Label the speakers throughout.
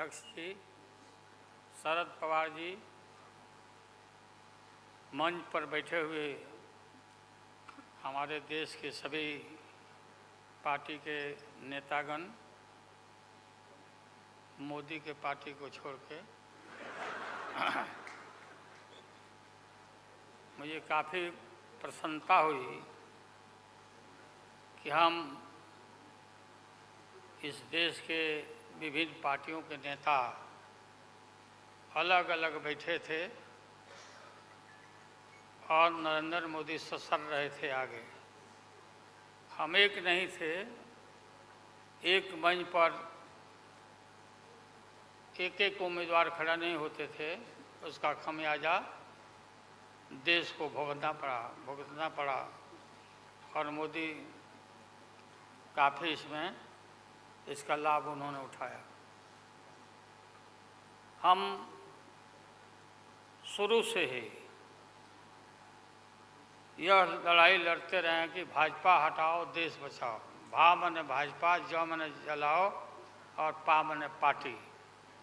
Speaker 1: अध्यक्ष जी, शरद पवार जी, मंच पर बैठे हुए हमारे देश के सभी पार्टी के नेतागण, मोदी के पार्टी को छोड़ के मुझे काफ़ी प्रसन्नता हुई कि हम इस देश के विभिन्न पार्टियों के नेता अलग अलग बैठे थे और नरेंद्र मोदी ससर रहे थे आगे। हम एक नहीं थे, एक मंच पर एक एक उम्मीदवार खड़ा नहीं होते थे, उसका खमियाजा देश को भुगतना पड़ा और मोदी काफ़ी इसका लाभ उन्होंने उठाया। हम शुरू से ही यह लड़ाई लड़ते रहे हैं कि भाजपा हटाओ देश बचाओ। भा मने भाजपा, ज मने जलाओ और पा मने पार्टी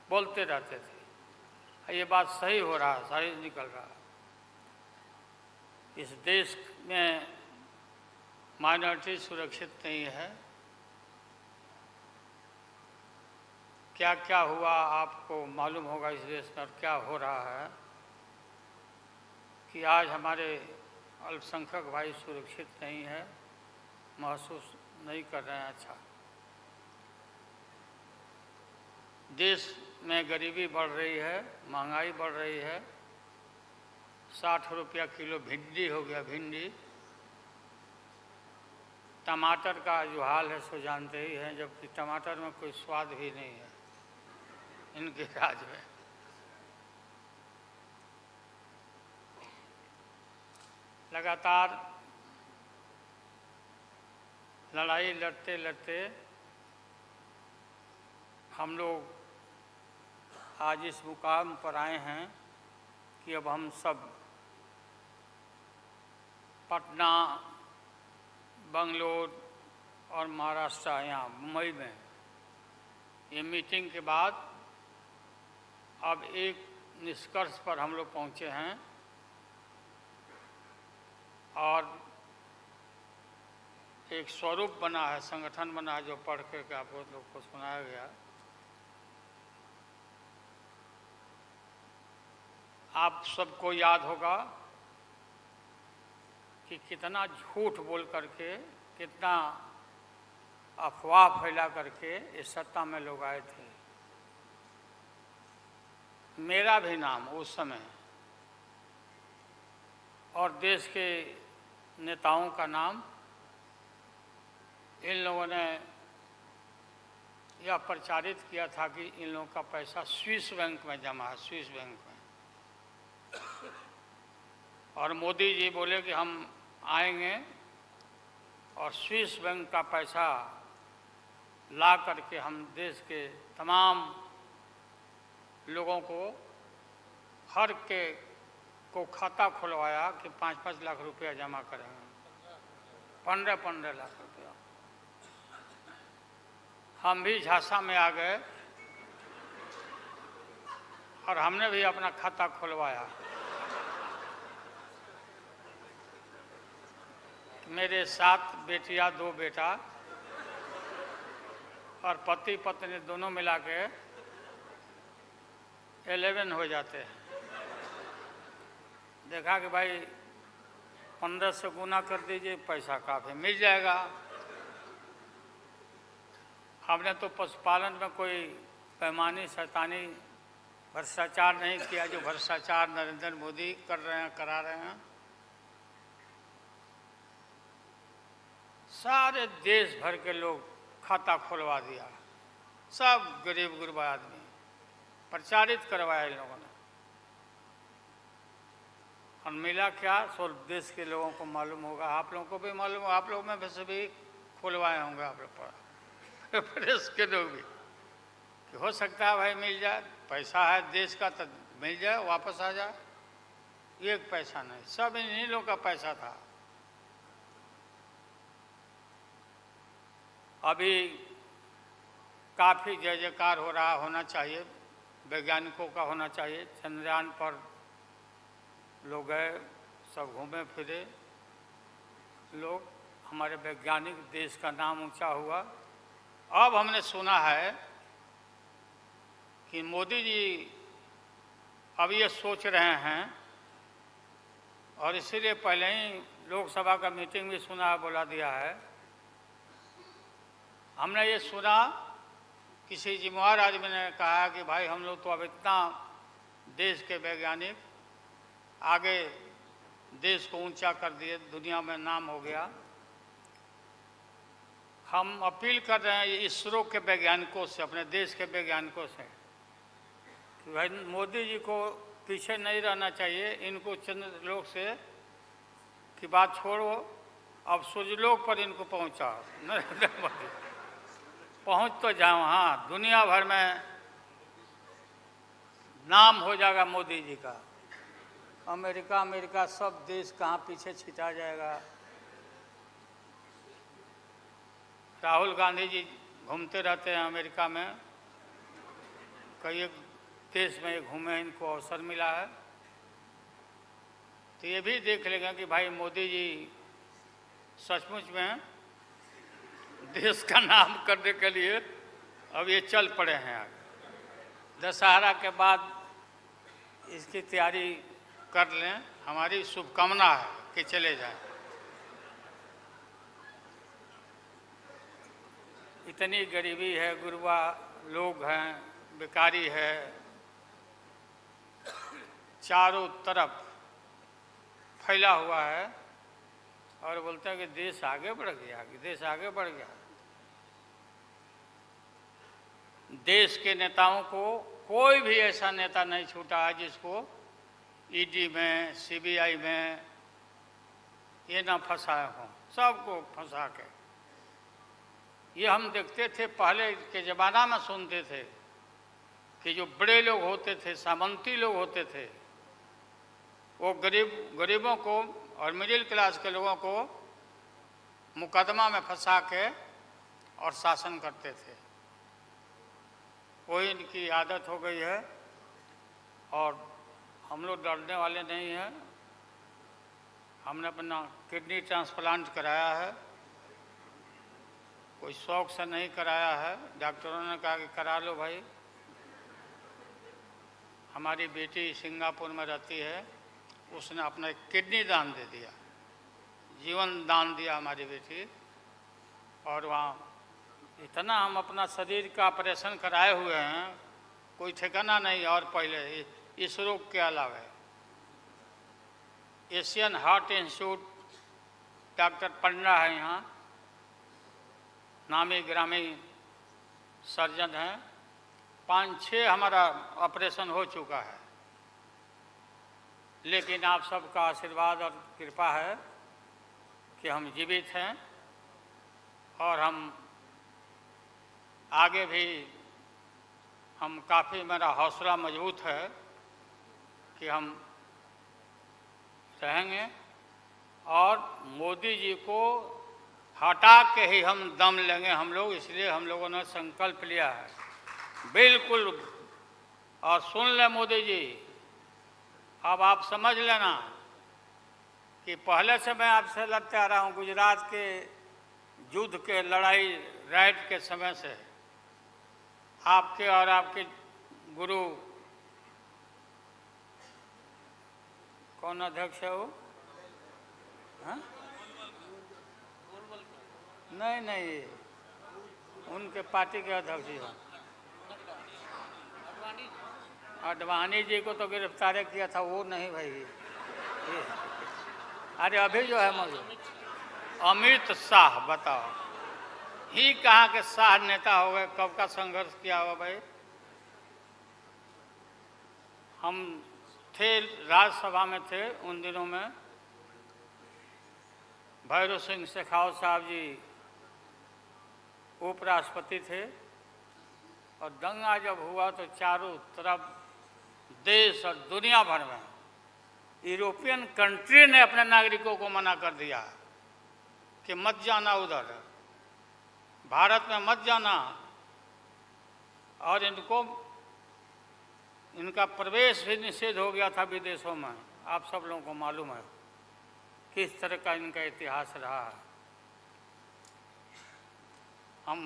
Speaker 1: बोलते रहते थे। ये बात सही हो रहा है, सही निकल रहा है। इस देश में माइनॉरिटी सुरक्षित नहीं है। क्या क्या हुआ आपको मालूम होगा इस देश में, और क्या हो रहा है कि आज हमारे अल्पसंख्यक भाई सुरक्षित नहीं है, महसूस नहीं कर रहे हैं। अच्छा, देश में गरीबी बढ़ रही है, महंगाई बढ़ रही है। 60 रुपया किलो भिंडी हो गया, भिंडी। टमाटर का जो हाल है सो जानते ही हैं, जबकि टमाटर में कोई स्वाद भी नहीं है इनके राज में। लगातार लड़ाई लड़ते लड़ते हम लोग आज इस मुकाम पर आए हैं कि अब हम सब पटना, बंगलोर और महाराष्ट्र, यहाँ मुंबई में ये मीटिंग के बाद अब एक निष्कर्ष पर हम लोग पहुँचे हैं और एक स्वरूप बना है, संगठन बना है, जो पढ़ करके आप लोग को सुनाया गया। आप सबको याद होगा कि कितना झूठ बोल करके, कितना अफवाह फैला करके इस सत्ता में लोग आए थे। मेरा भी नाम उस समय और देश के नेताओं का नाम, इन लोगों ने यह प्रचारित किया था कि इन लोगों का पैसा स्विस बैंक में जमा है, स्विस बैंक में। और मोदी जी बोले कि हम आएंगे और स्विस बैंक का पैसा ला करके हम देश के तमाम लोगों को, हर के को खाता खुलवाया कि 5-5 लाख रुपया जमा करेंगे, 15-15 लाख रुपया। हम भी झांसा में आ गए और हमने भी अपना खाता खुलवाया। मेरे 7 बेटियां, 2 बेटा और पति पत्नी दोनों मिला के 11 हो जाते हैं। देखा कि भाई 15 से गुना कर दीजिए, पैसा काफ़ी मिल जाएगा। हमने तो पशुपालन में कोई बेईमानी, शैतानी, भ्रष्टाचार नहीं किया जो भ्रष्टाचार नरेंद्र मोदी कर रहे हैं, करा रहे हैं। सारे देश भर के लोग खाता खुलवा दिया, सब गरीब गुरबा आदमी प्रचारित करवाया इन लोगों ने। और मिला क्या, सो देश के लोगों को मालूम होगा, आप लोगों को भी मालूम होगा, आप लोग में वैसे भी खुलवाए होंगे आप लोग पर, प्रेस के लोग भी, कि हो सकता है भाई मिल जाए, पैसा है देश का तो मिल जाए, वापस आ जाए। एक पैसा नहीं, सब इन्हीं लोगों का पैसा था। अभी काफ़ी जय जयकार हो रहा होना चाहिए, वैज्ञानिकों का होना चाहिए। चंद्रयान पर लोग गए, सब घूमे फिरे लोग, हमारे वैज्ञानिक, देश का नाम ऊंचा हुआ। अब हमने सुना है कि मोदी जी अब ये सोच रहे हैं, और इसीलिए पहले ही लोकसभा का मीटिंग भी सुना, बुला दिया है। हमने ये सुना, किसी जिम्मेवार आदमी ने कहा कि भाई हम लोग तो अब इतना देश के वैज्ञानिक आगे देश को ऊंचा कर दिए, दुनिया में नाम हो गया। हम अपील कर रहे हैं इसरो के वैज्ञानिकों से, अपने देश के वैज्ञानिकों से, कि भाई मोदी जी को पीछे नहीं रहना चाहिए। इनको चंद्रलोक से की बात छोड़ो, अब सूर्यलोक पर इनको पहुंचाओ। नरेंद्र मोदी पहुंच तो जाओ, हाँ, दुनिया भर में नाम हो जाएगा मोदी जी का। अमेरिका सब देश कहाँ पीछे छिटा जाएगा। राहुल गांधी जी घूमते रहते हैं अमेरिका में, कई देश में घूमे, इनको अवसर मिला है। तो ये भी देख लेगा कि भाई मोदी जी सचमुच में देश का नाम करने के लिए अब ये चल पड़े हैं आगे। दशहरा के बाद इसकी तैयारी कर लें, हमारी शुभकामना है कि चले जाएं। इतनी गरीबी है, गुरबा लोग हैं, बेकारी है, चारों तरफ फैला हुआ है, और बोलते हैं कि देश आगे बढ़ गया, कि देश आगे बढ़ गया। देश के नेताओं को कोई भी ऐसा नेता नहीं छूटा है जिसको ईडी में, सीबीआई में ये ना फंसाए हों, सबको फंसा के। ये हम देखते थे, पहले के ज़माना में सुनते थे कि जो बड़े लोग होते थे, सामंती लोग होते थे, वो गरीबों को और मिडिल क्लास के लोगों को मुकदमा में फंसा के और शासन करते थे। वही इनकी आदत हो गई है, और हम लोग डरने वाले नहीं हैं। हमने अपना किडनी ट्रांसप्लांट कराया है, कोई शौक से नहीं कराया है। डॉक्टरों ने कहा कि करा लो भाई। हमारी बेटी सिंगापुर में रहती है, उसने अपना एक किडनी दान दे दिया, जीवन दान दिया हमारी बेटी। और वहाँ इतना हम अपना शरीर का ऑपरेशन कराए हुए हैं, कोई ठिकाना नहीं। और पहले इस रोग के अलावा एशियन हार्ट इंस्टीट्यूट, डॉक्टर पंडा है यहाँ, नामी ग्रामी सर्जन हैं, 5-6 हमारा ऑपरेशन हो चुका है। लेकिन आप सबका आशीर्वाद और कृपा है कि हम जीवित हैं, और हम आगे भी हम काफ़ी, मेरा हौसला मजबूत है कि हम रहेंगे, और मोदी जी को हटा के ही हम दम लेंगे हम लोग। इसलिए हम लोगों ने संकल्प लिया है, बिल्कुल। और सुन ले मोदी जी, अब आप समझ लेना कि पहले से मैं आपसे लड़ते आ रहा हूँ, गुजरात के युद्ध के लड़ाई राइट के समय से। आपके और आपके गुरु, कौन अध्यक्ष है वो? हाँ? नहीं, उनके पार्टी के अध्यक्ष जी हैं। अडवाणी जी को तो गिरफ्तार किया था, वो नहीं भाई। अरे अभी जो है मौजूद अमित शाह, बताओ, ही कहाँ के शाह नेता हो गए? कब का संघर्ष किया हुआ भाई। हम थे, राज्यसभा में थे उन दिनों में, भैरव सिंह शेखावत साहब जी उपराष्ट्रपति थे, और दंगा जब हुआ तो चारों तरफ देश और दुनिया भर में यूरोपियन कंट्री ने अपने नागरिकों को मना कर दिया कि मत जाना उधर, भारत में मत जाना, और इनका प्रवेश भी निषेध हो गया था विदेशों में। आप सब लोगों को मालूम है किस तरह का इनका इतिहास रहा है। हम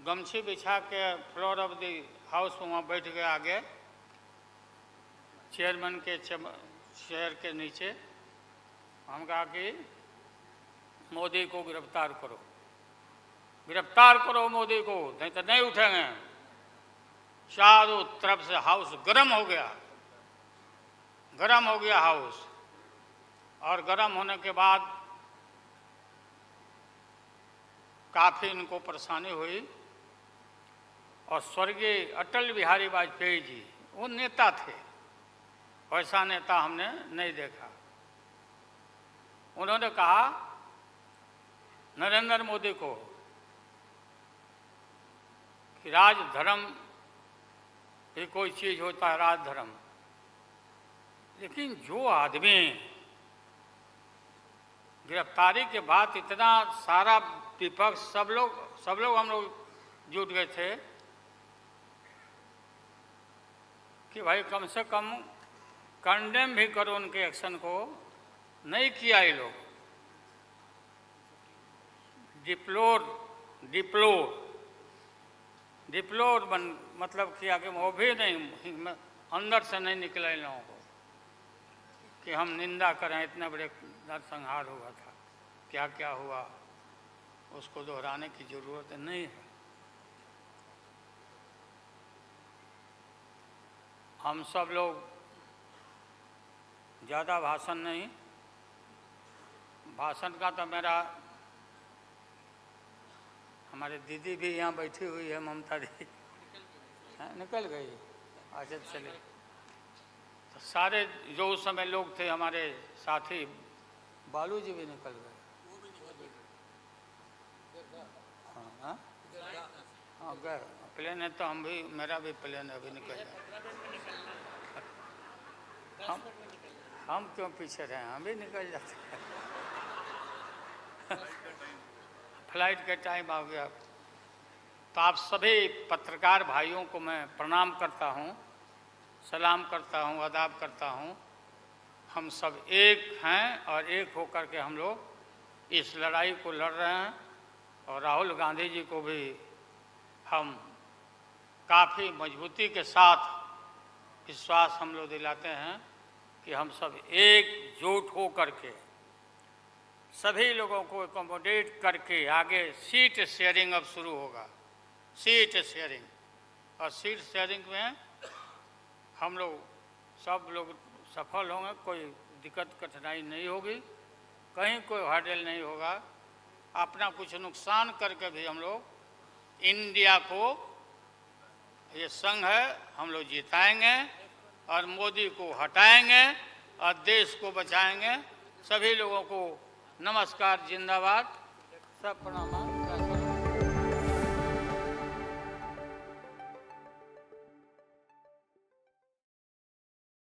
Speaker 1: गमछी बिछा के फ्लोर ऑफ द हाउस में वहाँ बैठ गए आगे चेयरमैन के चेयर के नीचे। हम कहा कि मोदी को गिरफ्तार करो, गिरफ्तार करो मोदी को, नहीं तो नहीं उठेंगे। चारों तरफ से हाउस गर्म हो गया, गर्म हो गया हाउस। और गर्म होने के बाद काफ़ी इनको परेशानी हुई। और स्वर्गीय अटल बिहारी वाजपेयी जी वो नेता थे, वैसा नेता हमने नहीं देखा। उन्होंने कहा नरेंद्र मोदी को कि राजधर्म भी कोई चीज़ होता है, राजधर्म। लेकिन जो आदमी गिरफ्तारी के बाद इतना सारा विपक्ष सब लोग हम लोग जुट गए थे कि भाई कम से कम कंडेम भी करो उनके एक्शन को। नहीं किया ये लोग। डिप्लोर मतलब किया कि वो भी नहीं, अंदर से नहीं निकला इन लोगों को कि हम निंदा करें। इतने बड़े नरसंहार हुआ था, क्या क्या हुआ उसको दोहराने की जरूरत नहीं है। हम सब लोग ज़्यादा भाषण नहीं, भाषण का तो मेरा, हमारे दीदी भी यहाँ बैठी हुई है, ममता दी निकल गई। अच्छा चले, तो सारे जो उस समय लोग थे हमारे साथी, बालू जी भी निकल गए। हाँ हाँ गए, प्लेन है तो हम भी, मेरा भी प्लेन अभी निकल गया। हम क्यों पीछे रहे, हम भी निकल जाते हैं। फ्लाइट का टाइम आ गया। तो आप सभी पत्रकार भाइयों को मैं प्रणाम करता हूँ, सलाम करता हूँ, आदाब करता हूँ। हम सब एक हैं और एक होकर के हम लोग इस लड़ाई को लड़ रहे हैं। और राहुल गांधी जी को भी हम काफ़ी मजबूती के साथ विश्वास हम लोग दिलाते हैं कि हम सब एकजुट हो करके सभी लोगों को एकोमोडेट करके आगे सीट शेयरिंग अब शुरू होगा, सीट शेयरिंग। और सीट शेयरिंग में हम लोग सब लोग सफल होंगे, कोई दिक्कत कठिनाई नहीं होगी, कहीं कोई हर्डल नहीं होगा। अपना कुछ नुकसान करके भी हम लोग इंडिया को, ये संघ है, हम लोग जिताएंगे और मोदी को हटाएंगे और देश को बचाएंगे। सभी लोगों को नमस्कार, जिंदाबाद, सब प्रणाम।